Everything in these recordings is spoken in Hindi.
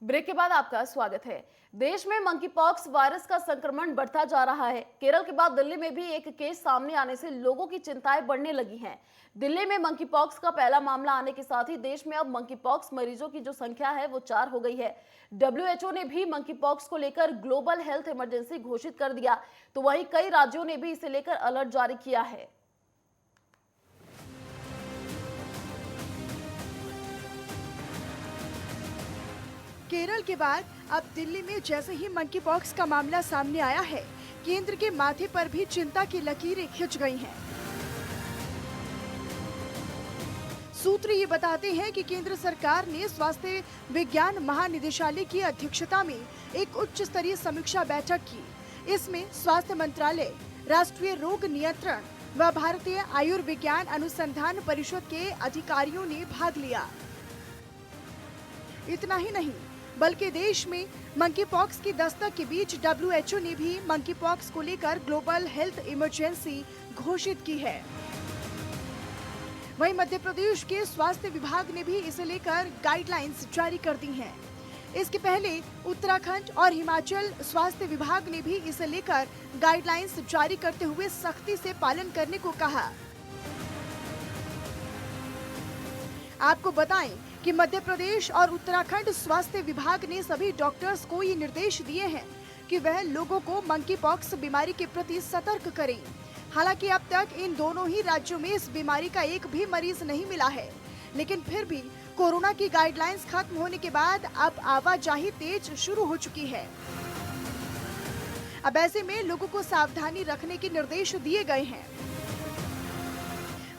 ब्रेक के बाद आपका स्वागत है। देश में मंकी पॉक्स वायरस का संक्रमण बढ़ता जा रहा है। केरल के बाद दिल्ली में भी एक केस सामने आने से लोगों की चिंताएं बढ़ने लगी हैं। दिल्ली में मंकी पॉक्स का पहला मामला आने के साथ ही देश में अब मंकी पॉक्स मरीजों की जो संख्या है वो 4 हो गई है। WHO ने भी मंकी पॉक्स को लेकर ग्लोबल हेल्थ इमरजेंसी घोषित कर दिया, तो वहीं कई राज्यों ने भी इसे लेकर अलर्ट जारी किया है। केरल के बाद अब दिल्ली में जैसे ही मंकी पॉक्स का मामला सामने आया है, केंद्र के माथे पर भी चिंता की लकीरें खिंच गई हैं। सूत्र ये बताते हैं कि केंद्र सरकार ने स्वास्थ्य विज्ञान महानिदेशालय की अध्यक्षता में एक उच्च स्तरीय समीक्षा बैठक की। इसमें स्वास्थ्य मंत्रालय, राष्ट्रीय रोग नियंत्रण व भारतीय आयुर्विज्ञान अनुसंधान परिषद के अधिकारियों ने भाग लिया। इतना ही नहीं, बल्कि देश में मंकी पॉक्स की दस्तक के बीच WHO ने भी मंकी पॉक्स को लेकर ग्लोबल हेल्थ इमरजेंसी घोषित की है। वहीं मध्य प्रदेश के स्वास्थ्य विभाग ने भी इसे लेकर गाइडलाइंस जारी कर दी हैं। इसके पहले उत्तराखंड और हिमाचल स्वास्थ्य विभाग ने भी इसे लेकर गाइडलाइंस जारी करते हुए सख्ती से पालन करने को कहा। आपको बताएं कि मध्य प्रदेश और उत्तराखंड स्वास्थ्य विभाग ने सभी डॉक्टर्स को ये निर्देश दिए हैं कि वह लोगों को मंकी पॉक्स बीमारी के प्रति सतर्क करें। हालांकि अब तक इन दोनों ही राज्यों में इस बीमारी का एक भी मरीज नहीं मिला है, लेकिन फिर भी कोरोना की गाइडलाइंस खत्म होने के बाद अब आवाजाही तेज शुरू हो चुकी है। अब ऐसे में लोगों को सावधानी रखने के निर्देश दिए गए हैं।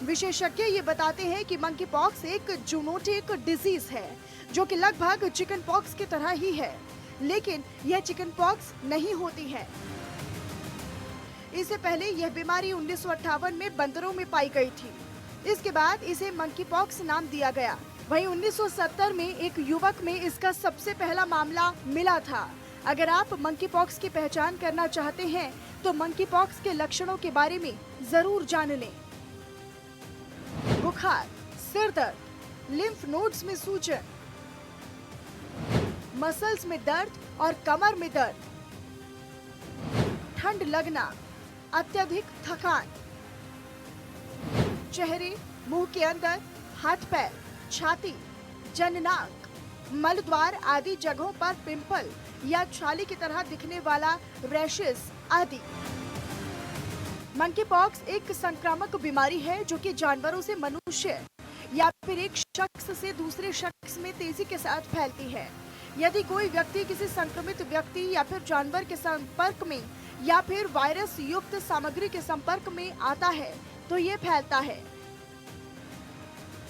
विशेषज्ञ ये बताते हैं कि मंकी पॉक्स एक जूनोटिक डिजीज है जो कि लगभग चिकन पॉक्स की तरह ही है, लेकिन यह चिकन पॉक्स नहीं होती है। इससे पहले यह बीमारी 1958 में बंदरों में पाई गई थी। इसके बाद इसे मंकी पॉक्स नाम दिया गया। वहीं 1970 में एक युवक में इसका सबसे पहला मामला मिला था। अगर आप मंकी पॉक्स की पहचान करना चाहते हैं तो मंकी पॉक्स के लक्षणों के बारे में जरूर जान लें। बुखार, सिर दर्द, लिम्फ नोड्स में सूजन, मसल्स में दर्द और कमर में दर्द, ठंड लगना, अत्यधिक थकान, चेहरे, मुंह के अंदर, हाथ पैर, छाती, जननांग, मलद्वार आदि जगहों पर पिंपल या छाले की तरह दिखने वाला रैशेस आदि। मंकी पॉक्स एक संक्रामक बीमारी है जो कि जानवरों से मनुष्य या फिर एक शख्स से दूसरे शख्स में तेजी के साथ फैलती है। यदि कोई व्यक्ति किसी संक्रमित व्यक्ति या फिर जानवर के संपर्क में या फिर वायरस युक्त सामग्री के संपर्क में आता है तो ये फैलता है।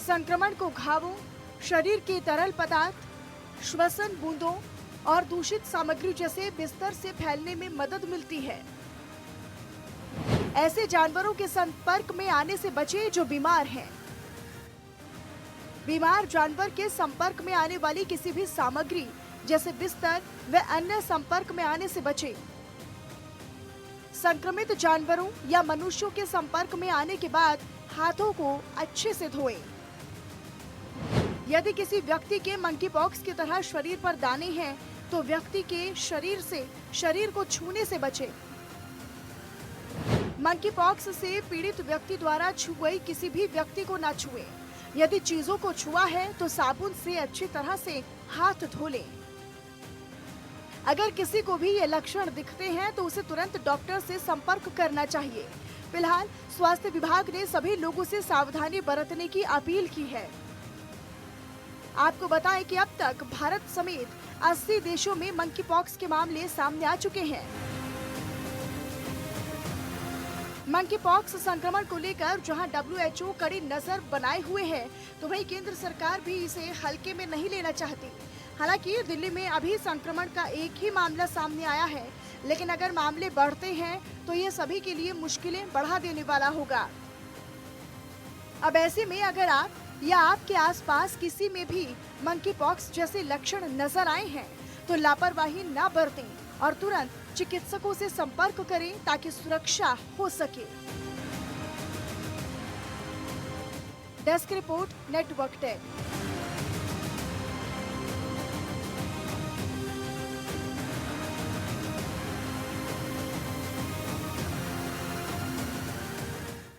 संक्रमण को घावों, शरीर के तरल पदार्थ, श्वसन बूंदों और दूषित सामग्री जैसे बिस्तर से फैलने में मदद मिलती है। ऐसे जानवरों के संपर्क में आने से बचें जो बीमार हैं। बीमार जानवर के संपर्क में आने वाली किसी भी सामग्री जैसे बिस्तर व अन्य संपर्क में आने से बचें। संक्रमित जानवरों या मनुष्यों के संपर्क में आने के बाद हाथों को अच्छे से धोएं। यदि किसी व्यक्ति के मंकी पॉक्स की तरह शरीर पर दाने हैं तो व्यक्ति के शरीर से शरीर को छूने से बचें। मंकी पॉक्स से पीड़ित व्यक्ति द्वारा छुई किसी भी व्यक्ति को न छुएं। यदि चीजों को छुआ है तो साबुन से अच्छी तरह से हाथ धो लें। अगर किसी को भी ये लक्षण दिखते हैं तो उसे तुरंत डॉक्टर से संपर्क करना चाहिए। फिलहाल स्वास्थ्य विभाग ने सभी लोगों से सावधानी बरतने की अपील की है। आपको बताएं कि अब तक भारत समेत 80 देशों में मंकी पॉक्स के मामले सामने आ चुके हैं। मंकी पॉक्स संक्रमण को लेकर जहां WHO कड़ी नजर बनाए हुए है, तो वहीं केंद्र सरकार भी इसे हल्के में नहीं लेना चाहती। हालांकि दिल्ली में अभी संक्रमण का एक ही मामला सामने आया है, लेकिन अगर मामले बढ़ते हैं तो ये सभी के लिए मुश्किलें बढ़ा देने वाला होगा। अब ऐसे में अगर आप या आपके आसपास किसी में भी मंकी पॉक्स जैसे लक्षण नजर आए हैं तो लापरवाही न बरतें और तुरंत चिकित्सकों से संपर्क करें ताकि सुरक्षा हो सके। Desk report, network 10।